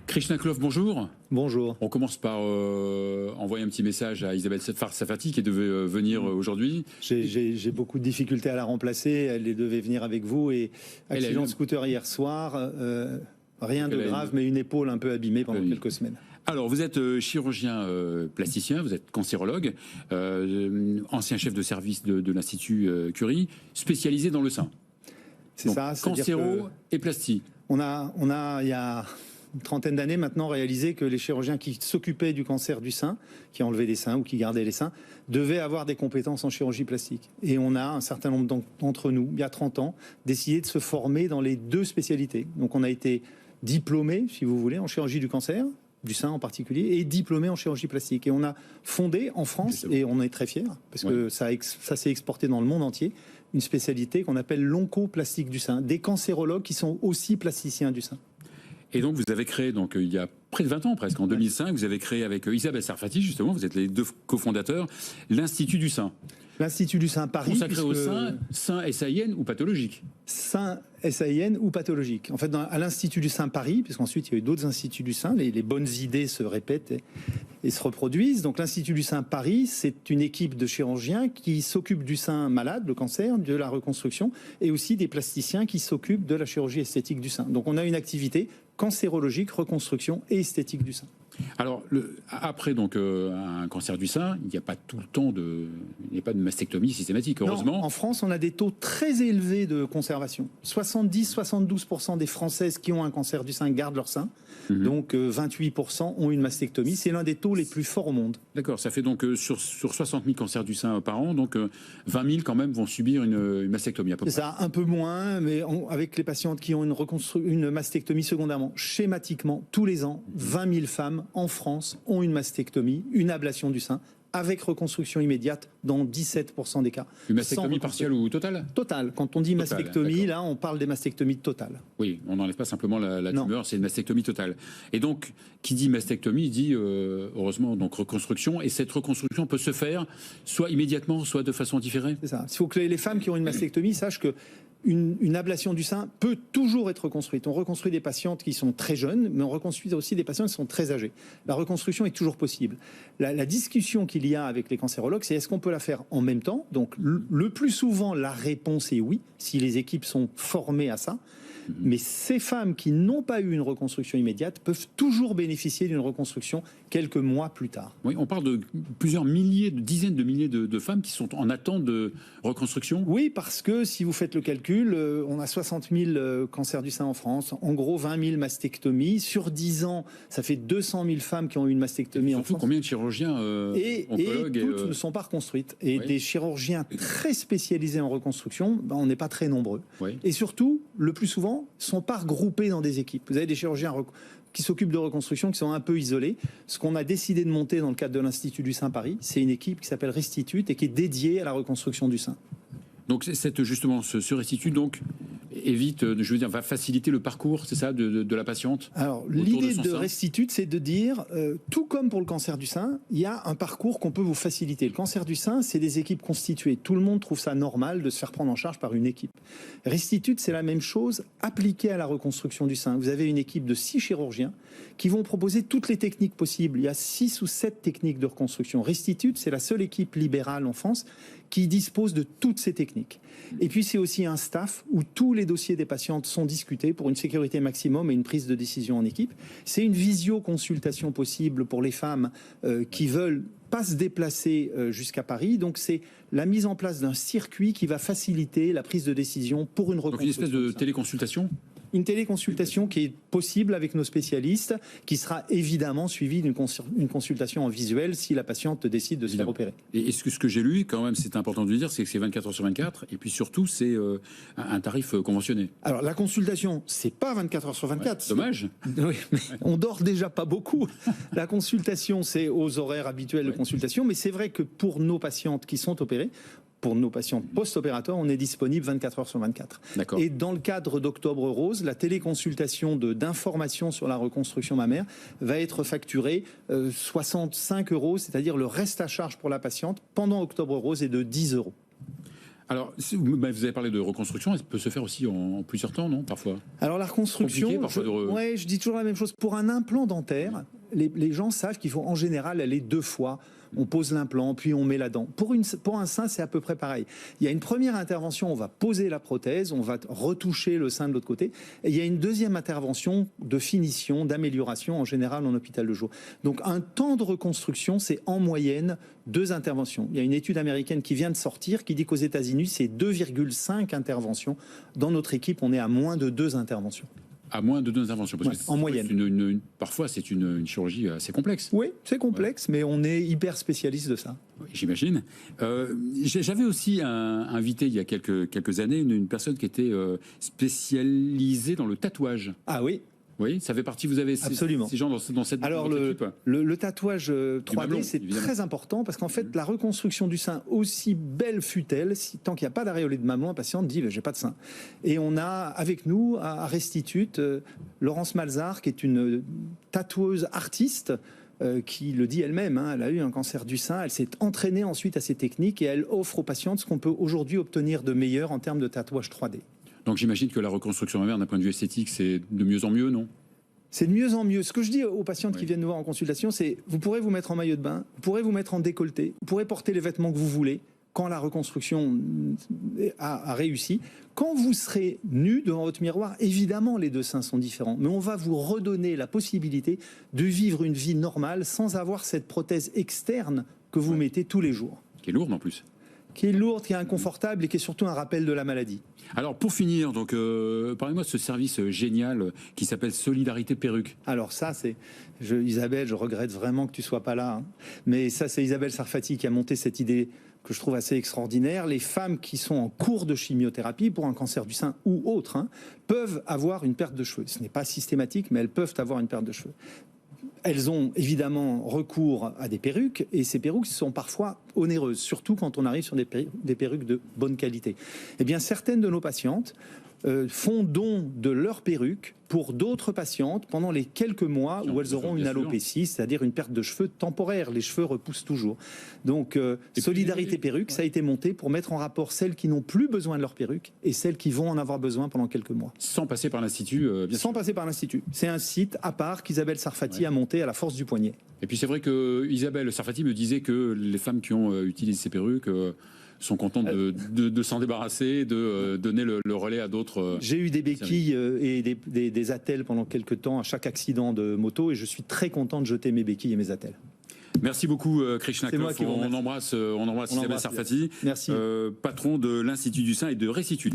Krishna Klov, bonjour. Bonjour. On commence par envoyer un petit message à Isabelle Sarfati qui devait venir aujourd'hui. J'ai beaucoup de difficultés à la remplacer. Elle devait venir avec vous et accident de scooter hier soir. Rien de grave, mais une épaule un peu abîmée pendant quelques semaines. Alors, vous êtes chirurgien plasticien, vous êtes cancérologue, ancien chef de service de l'Institut Curie, spécialisé dans le sein. C'est ça. Cancéro et plastie. On a, il y a une trentaine d'années maintenant, réalisé que les chirurgiens qui s'occupaient du cancer du sein, qui enlevaient des seins ou qui gardaient les seins, devaient avoir des compétences en chirurgie plastique. Et on a, un certain nombre d'entre nous, il y a 30 ans, décidé de se former dans les deux spécialités. Donc on a été diplômé, si vous voulez, en chirurgie du cancer, du sein en particulier, et diplômé en chirurgie plastique. Et on a fondé en France, et on est très fiers, parce que ça s'est exporté dans le monde entier, une spécialité qu'on appelle l'oncoplastique du sein, des cancérologues qui sont aussi plasticiens du sein. Et donc vous avez créé, il y a près de 20 ans presque, en 2005, vous avez créé avec Isabelle Sarfati, justement, vous êtes les deux cofondateurs, l'Institut du sein. L'Institut du sein Paris. Consacré au sein SAIN ou pathologique. Sein SAIN ou pathologique. En fait, à l'Institut du sein Paris, puisqu'ensuite il y a eu d'autres instituts du sein, les bonnes idées se répètent et se reproduisent. Donc l'Institut du sein Paris, c'est une équipe de chirurgiens qui s'occupent du sein malade, le cancer, de la reconstruction, et aussi des plasticiens qui s'occupent de la chirurgie esthétique du sein. Donc on a une activité cancérologique, reconstruction et esthétique du sein. Alors, après un cancer du sein, il n'y a pas tout le temps il n'y a pas de mastectomie systématique, heureusement. Non, en France, on a des taux très élevés de conservation. 70-72% des Françaises qui ont un cancer du sein gardent leur sein. Donc 28% ont une mastectomie. C'est l'un des taux les plus forts au monde. D'accord, ça fait donc sur 60 000 cancers du sein par an, donc 20 000 quand même vont subir une mastectomie à peu près. C'est ça, un peu moins, mais avec les patientes qui ont une mastectomie secondairement, schématiquement, tous les ans, 20 000 femmes en France ont une mastectomie, une ablation du sein, avec reconstruction immédiate dans 17% des cas. Une mastectomie partielle ou totale ? Totale. Quand on dit mastectomie, là, on parle des mastectomies totales. Oui, on n'enlève pas simplement la tumeur, c'est une mastectomie totale. Et donc, qui dit mastectomie dit, heureusement, donc reconstruction. Et cette reconstruction peut se faire soit immédiatement, soit de façon différée ? C'est ça. Il faut que les femmes qui ont une mastectomie sachent que une ablation du sein peut toujours être reconstruite. On reconstruit des patientes qui sont très jeunes, mais on reconstruit aussi des patientes qui sont très âgées. La reconstruction est toujours possible. La discussion qu'il y a avec les cancérologues, c'est est-ce qu'on peut la faire en même temps ? Donc le plus souvent, la réponse est oui, si les équipes sont formées à ça. Mais ces femmes qui n'ont pas eu une reconstruction immédiate peuvent toujours bénéficier d'une reconstruction quelques mois plus tard. Oui, on parle de plusieurs milliers, de dizaines de milliers de femmes qui sont en attente de reconstruction. Oui, parce que si vous faites le calcul, on a 60 000 cancers du sein en France, en gros 20 000 mastectomies. Sur 10 ans, ça fait 200 000 femmes qui ont eu une mastectomie en France. Combien de chirurgiens oncologues et toutes ne sont pas reconstruites. Et des chirurgiens très spécialisés en reconstruction, on n'est pas très nombreux. Oui. Et surtout, le plus souvent, ne sont pas regroupés dans des équipes. Vous avez des chirurgiens qui s'occupent de reconstruction, qui sont un peu isolés. Ce qu'on a décidé de monter dans le cadre de l'Institut du sein Paris, c'est une équipe qui s'appelle Restitute et qui est dédiée à la reconstruction du sein. Donc justement, ce Restitute donc évite, va faciliter le parcours, c'est ça, de la patiente. Alors l'idée de Restitute, c'est de dire, tout comme pour le cancer du sein, il y a un parcours qu'on peut vous faciliter. Le cancer du sein, c'est des équipes constituées. Tout le monde trouve ça normal de se faire prendre en charge par une équipe. Restitute, c'est la même chose appliquée à la reconstruction du sein. Vous avez une équipe de 6 chirurgiens qui vont proposer toutes les techniques possibles. Il y a 6 ou 7 techniques de reconstruction. Restitute, c'est la seule équipe libérale en France qui dispose de toutes ces techniques. Et puis c'est aussi un staff où tous les dossiers des patientes sont discutés pour une sécurité maximum et une prise de décision en équipe. C'est une visioconsultation possible pour les femmes qui veulent pas se déplacer jusqu'à Paris. Donc c'est la mise en place d'un circuit qui va faciliter la prise de décision pour une reconstruction. Donc une espèce de téléconsultation ? Une téléconsultation qui est possible avec nos spécialistes, qui sera évidemment suivie d'une consultation en visuel si la patiente décide de se faire opérer. Et ce que j'ai lu, quand même, c'est important de le dire, c'est que c'est 24 heures sur 24, et puis surtout, c'est un tarif conventionné. Alors la consultation, c'est pas 24 heures sur 24. Ouais, dommage. Oui, mais on dort déjà pas beaucoup. La consultation, c'est aux horaires habituels de consultation, mais c'est vrai que pour nos patientes qui sont opérées, pour nos patients post-opérateurs, on est disponible 24 heures sur 24. D'accord. Et dans le cadre d'Octobre Rose, la téléconsultation d'information sur la reconstruction mammaire va être facturée 65 €, c'est-à-dire le reste à charge pour la patiente pendant Octobre Rose est de 10 €. Alors, vous avez parlé de reconstruction, elle peut se faire aussi en plusieurs temps, non, parfois? Alors la reconstruction, je dis toujours la même chose. Pour un implant dentaire, les gens savent qu'il faut en général aller 2 fois. On pose l'implant, puis on met la dent. Pour un sein, c'est à peu près pareil. Il y a une première intervention, on va poser la prothèse, on va retoucher le sein de l'autre côté. Et il y a une deuxième intervention de finition, d'amélioration, en général en hôpital de jour. Donc un temps de reconstruction, c'est en moyenne 2 interventions. Il y a une étude américaine qui vient de sortir qui dit qu'aux États-Unis, c'est 2,5 interventions. Dans notre équipe, on est à moins de 2 interventions. À moins de 2 interventions, parce que en moyenne. Parfois, c'est une chirurgie assez complexe. Oui, c'est complexe, mais on est hyper spécialiste de ça. Oui, j'imagine. J'avais aussi invité il y a quelques années une personne qui était spécialisée dans le tatouage. Ah oui. Oui, ça fait partie, vous avez absolument ces gens dans cette Alors équipe. Le tatouage 3D, c'est très important parce qu'en fait, la reconstruction du sein, aussi belle fut-elle, tant qu'il n'y a pas d'aréolé de mamelon, un patient dit « j'ai pas de sein ». Et on a avec nous à Restitute Laurence Malzard, qui est une tatoueuse artiste, qui le dit elle-même, elle a eu un cancer du sein, elle s'est entraînée ensuite à ces techniques et elle offre aux patientes ce qu'on peut aujourd'hui obtenir de meilleur en termes de tatouage 3D. Donc j'imagine que la reconstruction mammaire, d'un point de vue esthétique, c'est de mieux en mieux, non? C'est de mieux en mieux. Ce que je dis aux patientes qui viennent nous voir en consultation, c'est vous pourrez vous mettre en maillot de bain, vous pourrez vous mettre en décolleté, vous pourrez porter les vêtements que vous voulez quand la reconstruction a réussi. Quand vous serez nu devant votre miroir, évidemment les 2 seins sont différents, mais on va vous redonner la possibilité de vivre une vie normale sans avoir cette prothèse externe que vous mettez tous les jours. Qui est lourde en plus. Qui est lourde, qui est inconfortable et qui est surtout un rappel de la maladie. Alors pour finir, donc parlez-moi de ce service génial qui s'appelle Solidarité Perruque. Alors ça, Isabelle, je regrette vraiment que tu sois pas là, mais ça c'est Isabelle Sarfati qui a monté cette idée que je trouve assez extraordinaire. Les femmes qui sont en cours de chimiothérapie pour un cancer du sein ou autre peuvent avoir une perte de cheveux. Ce n'est pas systématique, mais elles peuvent avoir une perte de cheveux. Elles ont évidemment recours à des perruques et ces perruques sont parfois onéreuses, surtout quand on arrive sur des perruques de bonne qualité. Eh bien, certaines de nos patientes font don de leurs perruques pour d'autres patientes pendant les quelques mois où elles auront une alopécie, c'est-à-dire une perte de cheveux temporaire. Les cheveux repoussent toujours. Donc, Solidarité Perruque, ça a été monté pour mettre en rapport celles qui n'ont plus besoin de leurs perruques et celles qui vont en avoir besoin pendant quelques mois. Sans passer par l'Institut, bien Sans passer par l'Institut. C'est un site à part qu'Isabelle Sarfati a monté à la force du poignet. Et puis c'est vrai que Isabelle Sarfati me disait que les femmes qui ont utilisé ces perruques sont contentes de s'en débarrasser, de donner le relais à d'autres. J'ai eu des béquilles et des attelles pendant quelques temps à chaque accident de moto et je suis très content de jeter mes béquilles et mes attelles. Merci beaucoup Krishna Kloff. On embrasse Isabelle Sarfati, Merci. Patron de l'Institut du sein et de Restitute.